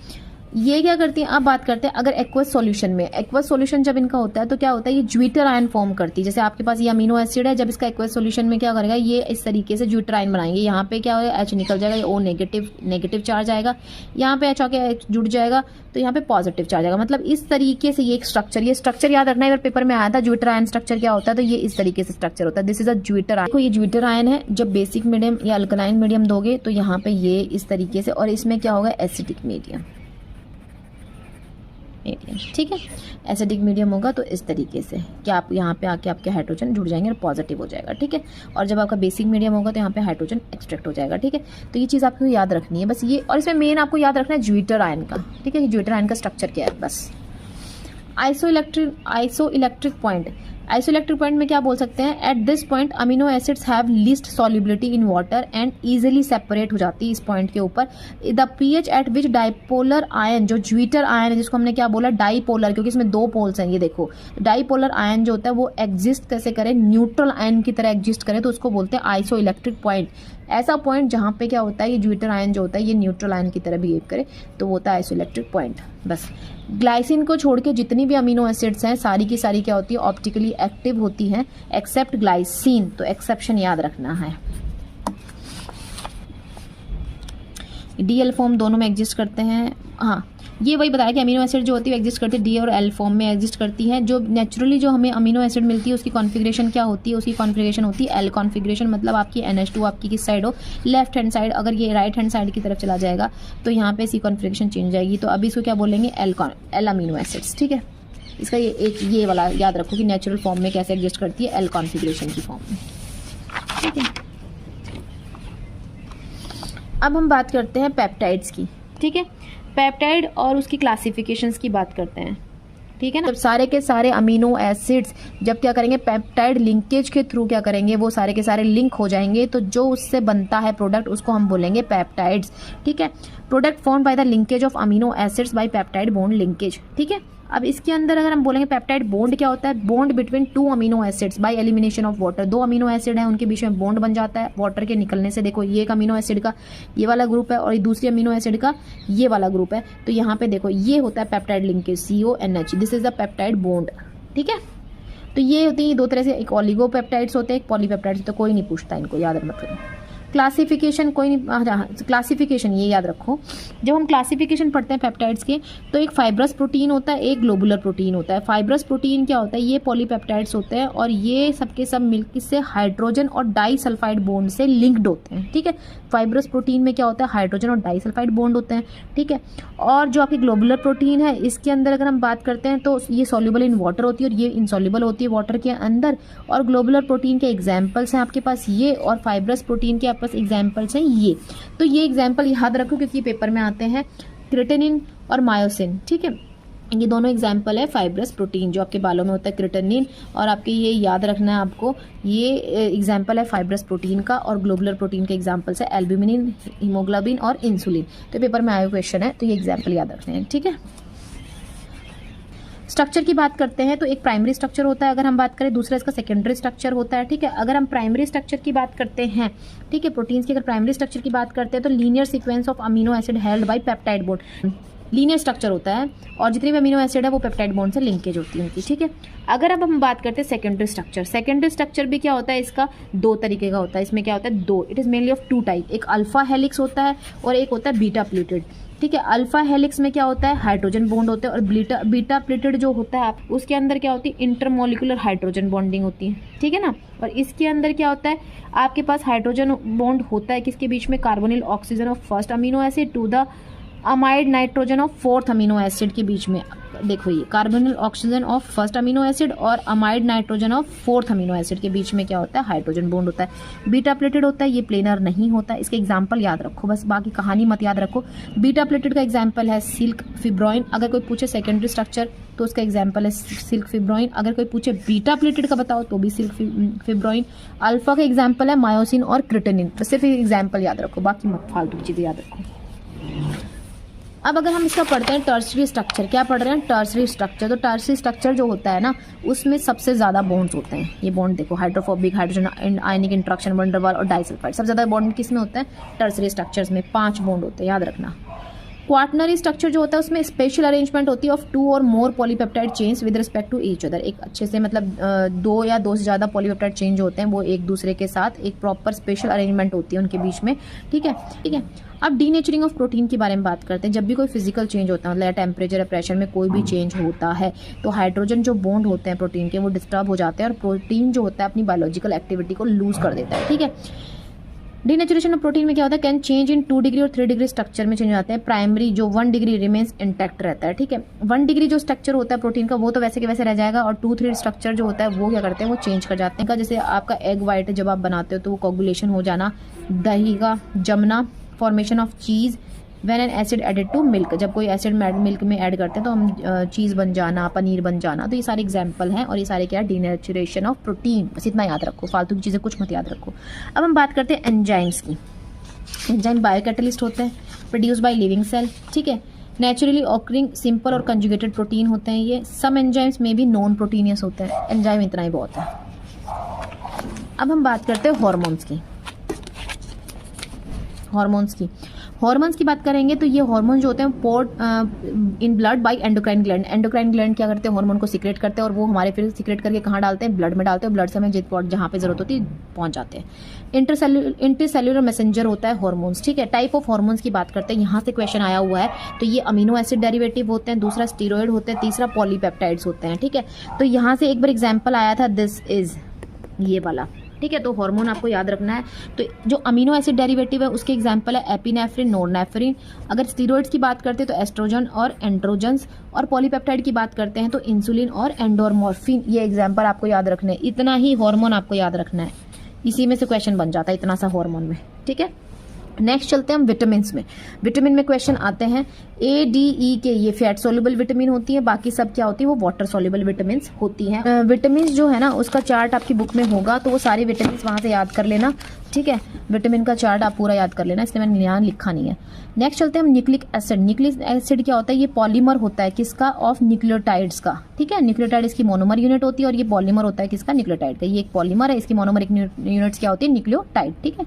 ये क्या करती है, अब बात करते हैं अगर एक्वस सॉल्यूशन में, एक्वस सॉल्यूशन जब इनका होता है तो क्या होता है, ये ज्विटर आयन फॉर्म करती है। जैसे आपके पास ये अमीनो एसिड है, जब इसका एक्वस सॉल्यूशन में क्या करेगा, ये इस तरीके से ज्विटर आयन बनाएंगे। यहाँ पे क्या होगा, एच निकल जाएगा, ये ओ नेगेटिव चार्ज आएगा, यहाँ पे एच आके एच जुड़ जाएगा तो यहाँ पे पॉजिटिव चार्ज आएगा। मतलब इस तरीके से ये एक स्ट्रक्चर, ये स्ट्रक्चर याद रखना है, अगर पेपर में आया था ज्विटर आयन स्ट्रक्चर क्या होता है, तो ये इस तरीके से स्ट्रक्चर होता है। This is a zwitter ion. देखो ये ज्विटर आयन है, जब बेसिक मीडियम या अल्कलाइन मीडियम दोगे तो यहाँ पे ये इस तरीके से, और इसमें क्या होगा, एसिडिक मीडियम। ठीक है, एसिडिक मीडियम होगा तो इस तरीके से कि आप यहाँ पे आके आपके हाइड्रोजन जुड़ जाएंगे और पॉजिटिव हो जाएगा। ठीक है, और जब आपका बेसिक मीडियम होगा तो यहाँ पे हाइड्रोजन एक्सट्रैक्ट हो जाएगा। ठीक है, तो ये चीज़ आपको याद रखनी है बस ये, और इसमें मेन आपको याद रखना है ज्विटर आयन का। ठीक है, ज्विटर आयन का स्ट्रक्चर क्या है बस। आइसोइलेक्ट्रिक पॉइंट, आइसोइलेक्ट्रिक पॉइंट में क्या बोल सकते हैं, at this point amino acids have least solubility in water and easily separate हो जाती है इस पॉइंट के ऊपर। The pH eight which dipolar ion, जो ज्विटर आयन है जिसको हमने क्या बोला डाइपोलर, क्योंकि इसमें दो पोल्स हैं, ये देखो डाइपोलर आयन जो होता है वो एग्जिस्ट कैसे करे, न्यूट्रल आयन की तरह एग्जिस्ट करे, तो उसको बोलते हैं आइसोइलेक्ट्रिक पॉइंट। ऐसा पॉइंट जहाँ पे क्या होता है, ये ज्विटर आयन जो होता है ये न्यूट्रल आयन की तरह बिहेव करे तो वो होता है आइसोइलेक्ट्रिक पॉइंट बस। ग्लाइसिन को छोड़ के जितनी भी अमीनो एसिड्स हैं सारी की सारी क्या होती है, ऑप्टिकली एक्टिव होती हैं एक्सेप्ट ग्लाइसिन, तो एक्सेप्शन याद रखना है। डीएल फॉर्म दोनों में एग्जिस्ट करते हैं। हाँ, ये वही बताया कि अमीनो एसिड जो होती है एग्जिस्ट करती है डी और एल फॉर्म में एग्जिस्ट करती है। जो नेचुरली जो हमें अमीनो एसिड मिलती है उसकी कॉन्फ़िगरेशन क्या होती है, उसकी कॉन्फ़िगरेशन होती है एल कॉन्फ़िगरेशन। मतलब आपकी NH2 आपकी किस साइड हो, लेफ्ट हैंड साइड, अगर ये राइट हैंड साइड की तरफ चला जाएगा तो यहाँ पे इसकी कॉन्फ़िगरेशन चेंज हो जाएगी। तो अभी इसको क्या बोलेंगे, एल अमीनो एसिड्स। ठीक है, इसका ये वाला याद रखो कि नेचुरल फॉर्म में कैसे एग्जिस्ट करती है, एल कॉन्फ़िगरेशन की फॉर्म में। ठीक है, अब हम बात करते हैं पेप्टाइड्स की। ठीक है, पेप्टाइड और उसकी क्लासिफिकेशंस की बात करते हैं। ठीक है ना, जब सारे के सारे अमीनो एसिड्स जब क्या करेंगे, पेप्टाइड लिंकेज के थ्रू क्या करेंगे, वो सारे के सारे लिंक हो जाएंगे, तो जो उससे बनता है प्रोडक्ट उसको हम बोलेंगे पेप्टाइड्स। ठीक है, product form by the linkage of amino acids bye peptide bond linkage. ठीक है, अब इसके अंदर अगर हम बोलेंगे पेप्टाइड बॉन्ड क्या होता है, bond between two amino acids by elimination of water. दो अमीनो एसिड है उनके बीच में बॉन्ड बन जाता है वाटर के निकलने से। देखो ये एक अमीनो एसिड का ये वाला ग्रुप है और ये दूसरी अमीनो एसिड का ये वाला ग्रुप है, तो यहाँ पे देखो ये होता है peptide linkage CONH, this is the peptide bond. ठीक है, तो ये होती है दो तरह से, एक ऑलिगोपेप्टाइड्स होते हैं, एक पॉलीपेप्टाइड्स, तो कोई नहीं पूछता इनको, याद रखना। क्लासिफिकेशन कोई नहीं, क्लासिफिकेशन ये याद रखो, जब हम क्लासिफिकेशन पढ़ते हैं पेप्टाइड्स के तो एक फाइब्रस प्रोटीन होता है, एक ग्लोबुलर प्रोटीन होता है। फाइब्रस प्रोटीन क्या होता है, ये पॉलीपेप्टाइड्स होते हैं और ये सबके सब मिलकर से हाइड्रोजन और डाइसल्फाइड बॉन्ड से लिंक्ड होते हैं। ठीक है, फाइब्रस प्रोटीन में क्या होता है, हाइड्रोजन और डाइसल्फाइड बॉन्ड होते हैं। ठीक है, और जो आपकी ग्लोबुलर प्रोटीन है इसके अंदर अगर हम बात करते हैं तो ये सॉल्युबल इन वाटर होती है और ये इनसॉल्युबल होती है वाटर के अंदर। और ग्लोबुलर प्रोटीन के एग्जाम्पल्स हैं आपके पास ये, और फाइब्रस प्रोटीन के आपके पास एग्जाम्पल्स हैं ये। तो ये एग्जाम्पल याद रखो क्योंकि पेपर में आते हैं, क्रिटेनिन और मायोसिन। ठीक है, ये दोनों एग्जाम्पल है फाइब्रस प्रोटीन जो आपके बालों में होता है, क्रिटेनिन, और आपके ये याद रखना है आपको, ये एग्जाम्पल है फाइब्रस प्रोटीन का। और ग्लोबुलर प्रोटीन के एग्जाम्पल्स है एल्ब्यूमिन, हीमोग्लोबिन और इंसुलिन। तो पेपर में आया क्वेश्चन है तो ये एग्जाम्पल याद रखने हैं। ठीक है, स्ट्रक्चर की बात करते हैं तो एक प्राइमरी स्ट्रक्चर होता है अगर हम बात करें, दूसरा इसका सेकेंडरी स्ट्रक्चर होता है। ठीक है, अगर हम प्राइमरी स्ट्रक्चर की बात करते हैं, ठीक है, प्रोटीन्स की अगर प्राइमरी स्ट्रक्चर की बात करते हैं तो linear sequence of amino acid held by peptide bond, linear structure होता है और जितने भी अमीनो एसिड है वो पेप्टाइड बॉन्ड से लिंकेज होती है उनकी। ठीक है, अगर अब हम बात करते हैं सेकेंडरी स्ट्रक्चर, सेकेंडरी स्ट्रक्चर भी क्या होता है, इसका दो तरीके का होता है। इसमें क्या होता है, दो, it is mainly of two type, एक अल्फा हेलिक्स होता है और एक होता है बीटा प्लेटेड। ठीक है, अल्फा हेलिक्स में क्या होता है, हाइड्रोजन बॉन्ड होते हैं, और बीटा प्लेटेड जो होता है उसके अंदर क्या होती है, इंटरमोलिकुलर हाइड्रोजन बॉन्डिंग होती है। ठीक है ना, और इसके अंदर क्या होता है, आपके पास हाइड्रोजन बॉन्ड होता है किसके बीच में, carbonyl oxygen of first amino acid to the amide nitrogen of fourth amino acid के बीच में। देखो ये carbonyl oxygen of first amino acid और amide nitrogen of fourth amino acid के बीच में क्या होता है, हाइड्रोजन बॉन्ड होता है। बीटा प्लेटेड होता है, ये प्लेनर नहीं होता है। इसके एग्जांपल याद रखो बस, बाकी कहानी मत याद रखो। बीटा प्लेटेड का एग्जांपल है सिल्क, फिब्रोइन। अगर कोई पूछे सेकेंडरी स्ट्रक्चर तो उसका एग्जाम्पल है सिल्क फिब्रोइन। अगर कोई पूछे बीटा प्लेटेड का बताओ तो भी सिल्क फिब्रोइन। अल्फा का एग्जाम्पल है मायोसिन और क्रिटेनिन। तो सिर्फ एग्जाम्पल याद रखो, बाकी मत फालतू की चीज़ें याद रखो। अब अगर हम इसका पढ़ते हैं टर्सरी स्ट्रक्चर, क्या पढ़ रहे हैं? Tertiary structure. तो टर्सरी स्ट्रक्चर जो होता है ना, उसमें सबसे ज़्यादा बॉन्ड्स होते हैं। ये बॉन्ड देखो, हाइड्रोफोबिक, हाइड्रोजन आयनिक इंट्रैक्शन, वंडरवाल और डाइसल्फाइड। सबसे ज़्यादा बॉन्ड किस में होता है? टर्सरी स्ट्रक्चर्स में 5 बॉन्ड होते हैं, याद रखना। क्वाटनरी स्ट्रक्चर जो होता है उसमें स्पेशल अरेंजमेंट होती है ऑफ 2 और more polypeptide chains with respect to each other. एक अच्छे से मतलब 2 या 2 से ज़्यादा पॉलीपेप्टाइड चेन जो होते हैं वो एक दूसरे के साथ एक प्रॉपर स्पेशल अरेंजमेंट होती है उनके बीच में, ठीक है, ठीक है। अब डीनेचरिंग ऑफ प्रोटीन के बारे में बात करते हैं। जब भी कोई फिजिकल चेंज होता है, मतलब टेम्परेचर या प्रेशर में कोई भी चेंज होता है, तो हाइड्रोजन जो बॉन्ड होते हैं प्रोटीन के वो डिस्टर्ब हो जाते हैं और प्रोटीन जो होता है अपनी बायोलॉजिकल एक्टिविटी को लूज कर देता है, ठीक है। डीनेचुरेशन ऑफ प्रोटीन में क्या होता है? कैन चेंज इन 2 डिग्री और 3 डिग्री स्ट्रक्चर में चेंज हो जाते हैं। प्राइमरी जो 1 डिग्री रिमेन्स इंटैक्ट रहता है, ठीक है। 1 डिग्री जो स्ट्रक्चर होता है प्रोटीन का वो तो वैसे के वैसे रह जाएगा, और 2-3 स्ट्रक्चर जो होता है वो क्या करते हैं? वो चेंज कर जाते हैं। जैसे आपका एग वाइट जब आप बनाते हो तो वो कोगुलेशन हो जाना, दही का जमना, formation of cheese when an acid added to milk. जब कोई एसिड मिल्क में ऐड करते हैं तो हम चीज़ बन जाना, पनीर बन जाना। तो ये सारे एग्जाम्पल हैं और ये सारे क्या है? Denaturation of protein. बस इतना याद रखो, फालतू की चीज़ें कुछ मत याद रखो। अब हम बात करते हैं एंजाइम्स की। एंजाइम बायोकैटलिस्ट होते हैं, प्रोड्यूस बाय लिविंग सेल, ठीक है। नेचुरली ऑकरिंग सिंपल और कंजुगेटेड प्रोटीन होते हैं ये। सम एंजाइम्स में भी नॉन प्रोटीनियस होते हैं। एंजाइम इतना ही बहुत है। अब हम बात करते हैं हॉर्मोन्स की। हॉर्मोन्स की बात करेंगे तो ये हार्मोन जो होते हैं poured in blood by endocrine gland. Endocrine gland क्या करते हैं? हार्मोन को सीक्रेट करते हैं और वो हमारे फिर सीक्रेट करके कहाँ डालते हैं? ब्लड में डालते हैं। ब्लड से हमें जहाँ पे जरूरत होती है पहुंच जाते हैं। इंटरसेल्युलर मैसेंजर होता है हार्मोन्स, ठीक है। टाइप ऑफ हार्मोन्स की बात करते हैं, यहाँ से क्वेश्चन आया हुआ है। तो ये अमीनो एसिड डेरिवेटिव होते हैं, दूसरा स्टीरॉयड होते हैं, तीसरा पॉलीपेप्टाइड्स होते हैं, ठीक है। तो यहाँ से एक बार एग्जाम्पल आया था, दिस इज ये वाला, ठीक है। तो हार्मोन आपको याद रखना है। तो जो अमीनो एसिड डेरिवेटिव है उसके एग्जांपल है एपिनेफ्रिन, नॉरनेफ्रिन। अगर स्टीरॉइड्स की बात करते हैं तो एस्ट्रोजन और एंड्रोजन्स, और पॉलीपेप्टाइड की बात करते हैं तो इंसुलिन और एंडोर्मोर्फिन। ये एग्जांपल आपको याद रखना है। इतना ही हार्मोन आपको याद रखना है, इसी में से क्वेश्चन बन जाता है इतना सा हार्मोन में, ठीक है। नेक्स्ट चलते हैं हम विटामिन में। विटामिन में क्वेश्चन आते हैं A, D, E के, ये फैट सोल्यूबल विटामिन होती है, बाकी सब क्या होती है? वो वाटर सोल्यूबल विटामिन होती हैं। विटामिन जो है ना उसका चार्ट आपकी बुक में होगा, तो वो सारे विटामिन वहां से याद कर लेना, ठीक है। विटामिन का चार्ट आप पूरा याद कर लेना, इसलिए मैंने यहाँ लिखा नहीं है। नेक्स्ट चलते हैं हम न्यूक्लिक एसिड। न्यूक्लिक एसिड क्या होता है? ये पॉलीमर होता है किसका? ऑफ न्यूक्लियोटाइड्स का, ठीक है। न्यूक्लियोटाइड इसकी मोनोमर यूनिट होती है और ये पॉलीमर होता है किसका? न्यूक्लियोटाइड का। ये एक पॉलीमर है, इसकी मोनोमरिक यूनिट्स क्या होती है? न्यूक्लियोटाइड, ठीक है।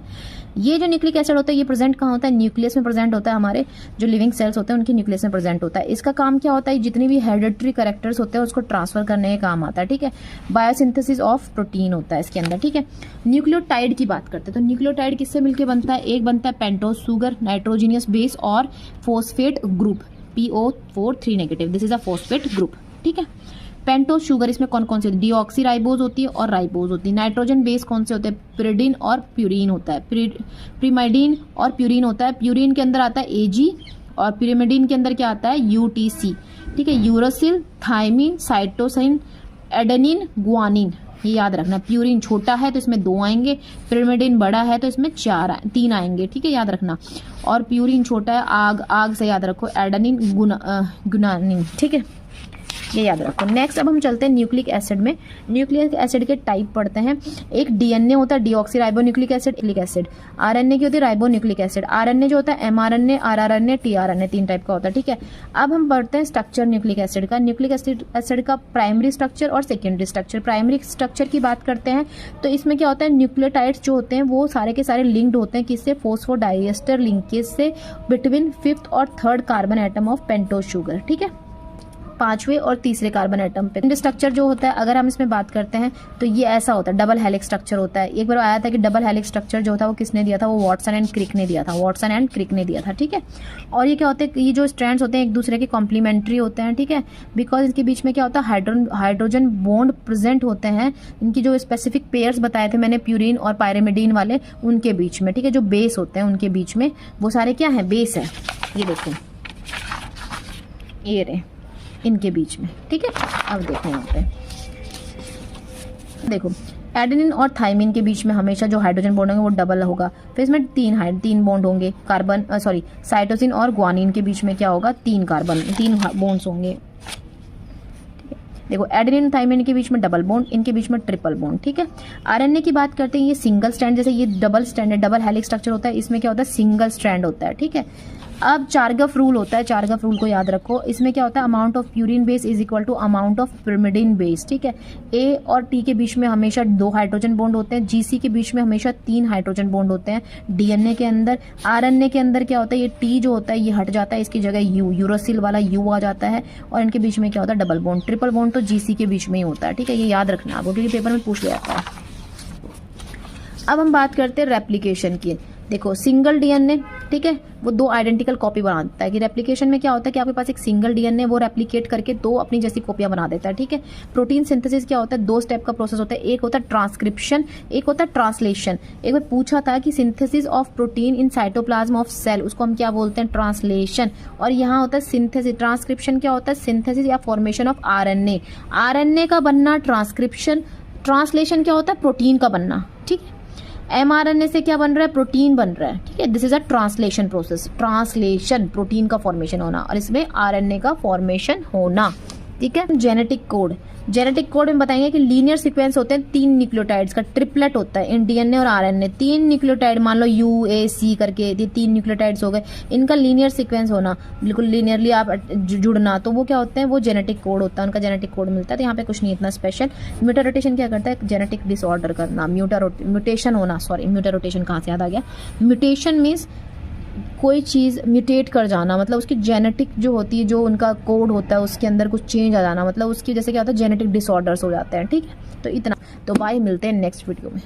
ये जो न्यूक्लिक एसिड होता है ये प्रेजेंट कहाँ होता है? न्यूक्लियस में प्रेजेंट होता है। हमारे जो लिविंग सेल्स होते हैं उनके न्यूक्लियस में प्रेजेंट होता है। इसका काम क्या होता है? जितनी भी हेरिडिटरी कैरेक्टर्स होते हैं उसको ट्रांसफर करने का काम आता है, ठीक है। बायोसिंथेसिस ऑफ प्रोटीन होता है इसके अंदर, ठीक है। न्यूक्लियोटाइड की बात करते हैं तो न्यूक्लियोटाइड किससे मिलकर बनता है? एक बनता है पेंटोज शुगर, नाइट्रोजीनियस बेस और phosphate group, PO4 3-, this is a phosphate group, ठीक है। पेंटोज शुगर इसमें कौन कौन सी होती है? डीऑक्सी राइबोज होती है और राइबोज होती है। नाइट्रोजन बेस कौन से होते हैं? पिरिडीन और प्यूरिन होता है। प्रीमाइडीन और प्यूरिन होता है। प्यूरिन के अंदर आता है AG और पिरिमिडीन के अंदर क्या आता है? UTC, ठीक है। Uracil, thymine, cytosine, adenine, guanine, ये याद रखना। प्यूरिन छोटा है तो इसमें 2 आएंगे, पिरिमिडीन बड़ा है तो इसमें 3 आएंगे, ठीक है, याद रखना। और प्यूरिन छोटा है, आग से याद रखो, एडेनिन, गुआनिन, ठीक है, ये याद रखो। नेक्स्ट अब हम चलते हैं न्यूक्लिक एसिड में। न्यूक्लिक एसिड के टाइप पढ़ते हैं। एक DNA होता है, deoxy ribo nucleic acid, nucleic acid. RNA की होती है राइबो न्यूक्लिक एसिड। RNA जो होता है mRNA, rRNA, tRNA, 3 टाइप का होता है, ठीक है। अब हम पढ़ते हैं स्ट्रक्चर न्यूक्लिक एसिड का। न्यूक्लिक एसिड का प्राइमरी स्ट्रक्चर और सेकेंडरी स्ट्रक्चर। प्राइमरी स्ट्रक्चर की बात करते हैं तो इसमें क्या होता है? न्यूक्लियोटाइड्स जो होते हैं वो सारे के सारे लिंक्ड होते हैं किससे? फोस्फोडाइएस्टर लिंकेज से बिटवीन 5th और 3rd carbon atom of pentose sugar, ठीक है, 5वें और 3रे कार्बन एटम पे। स्ट्रक्चर जो होता है अगर हम इसमें बात करते हैं तो ये ऐसा होता है, डबल हेलिक्स स्ट्रक्चर होता है। एक बार आया था कि डबल हेलिक्स स्ट्रक्चर जो था वो किसने दिया था? वो वाटसन एंड क्रिक ने दिया था, वाटसन एंड क्रिक ने दिया था, ठीक है। और ये क्या होते हैं? ये जो स्ट्रैंड्स होते हैं एक दूसरे के कॉम्प्लीमेंट्री होते हैं, ठीक है, बिकॉज इनके बीच में क्या होता है? हाइड्रोजन बॉन्ड प्रेजेंट होते हैं। इनकी जो स्पेसिफिक पेयर्स बताए थे मैंने प्यूरिन और पायरिमिडीन वाले, उनके बीच में, ठीक है, जो बेस होते हैं उनके बीच में, वो सारे क्या है? बेस है। ये देखो, ये रहे इनके बीच में, ठीक है। अब देखो यहाँ पे देखो, एडेनिन और थाइमिन के बीच में हमेशा जो हाइड्रोजन बॉन्ड होंगे वो डबल होगा। फिर इसमें 3 बॉन्ड होंगे। साइटोसिन और ग्वानिन के बीच में क्या होगा? 3 बॉन्ड्स होंगे। देखो एडेनिन थाइमिन के बीच में डबल बॉन्ड, इनके बीच में ट्रिपल बॉन्ड, ठीक है। आरएनए की बात करते हैं, ये सिंगल स्ट्रैंड, जैसे ये डबल स्ट्रैंड है, डबल हेलिक्स स्ट्रक्चर होता है, इसमें क्या होता है सिंगल स्ट्रैंड होता है, ठीक है। अब चारगफ रूल होता है, चारगफ रूल को याद रखो, इसमें क्या होता है amount of purine base is equal to amount of pyrimidine base, ठीक है। ए और टी के बीच में हमेशा 2 हाइड्रोजन बॉन्ड होते हैं, जीसी के बीच में हमेशा 3 हाइड्रोजन बॉन्ड होते हैं डीएनए के अंदर। आरएनए के अंदर क्या होता है, ये टी जो होता है ये हट जाता है, इसकी जगह यू, यूरोसिल वाला यू आ जाता है, और इनके बीच में क्या होता है डबल बॉन्ड। ट्रिपल बॉन्ड तो जीसी के बीच में ही होता है, ठीक है, ये याद रखना आपको क्योंकि पेपर में पूछ लिया जाता है। अब हम बात करते हैं रेप्लिकेशन की। देखो सिंगल डीएनए, ठीक है, वो 2 आइडेंटिकल कॉपी बना देता है। कि रेप्लिकेशन में क्या होता है कि आपके पास एक सिंगल डीएनए वो रेप्लिकेट करके 2 अपनी जैसी कॉपियां बना देता है, ठीक है। प्रोटीन सिंथेसिस क्या होता है, 2 स्टेप का प्रोसेस होता है, एक होता है ट्रांसक्रिप्शन, एक होता है ट्रांसलेशन। एक बार पूछा था कि synthesis of protein in cytoplasm of cell, उसको हम क्या बोलते हैं ट्रांसलेशन। और यहाँ होता है सिंथेसिस। ट्रांसक्रिप्शन क्या होता है सिंथेसिस या फॉर्मेशन ऑफ आरएनए, आरएनए का बनना ट्रांसक्रिप्शन। ट्रांसलेशन क्या होता है प्रोटीन का बनना, ठीक है। एमआरएनए से क्या बन रहा है प्रोटीन बन रहा है, ठीक है, this is a translation process. Translation protein का फॉर्मेशन होना और इसमें आरएनए का फॉर्मेशन होना, ठीक है। जेनेटिक कोड, जेनेटिक कोड में बताएंगे कि लीनियर सीक्वेंस होते हैं 3 न्यूक्लियोटाइड्स का, ट्रिपलेट होता है इन डीएनए और आरएनए। 3 न्यूक्लियोटाइड मान लो यू ए सी करके, ये 3 न्यूक्लियोटाइड्स हो गए, इनका लीनियर सीक्वेंस होना, बिल्कुल लीनियरली आप जुड़ना, तो वो क्या होते हैं वो जेनेटिक कोड होता है, उनका जेनेटिक कोड मिलता है। तो यहाँ पे कुछ नहीं इतना स्पेशल। म्यूटा रोटेशन क्या करता है जेनेटिक डिसऑर्डर करना, म्यूटेशन होना, सॉरी म्यूटा रोटेशन कहाँ से याद आ गया। म्यूटेशन मीन्स कोई चीज़ म्यूटेट कर जाना, मतलब उसकी जेनेटिक जो होती है, जो उनका कोड होता है उसके अंदर कुछ चेंज आ जाना, मतलब उसकी जैसे क्या होता है जेनेटिक डिसऑर्डर्स हो जाते हैं, ठीक है। तो इतना, तो बाय, मिलते हैं नेक्स्ट वीडियो में।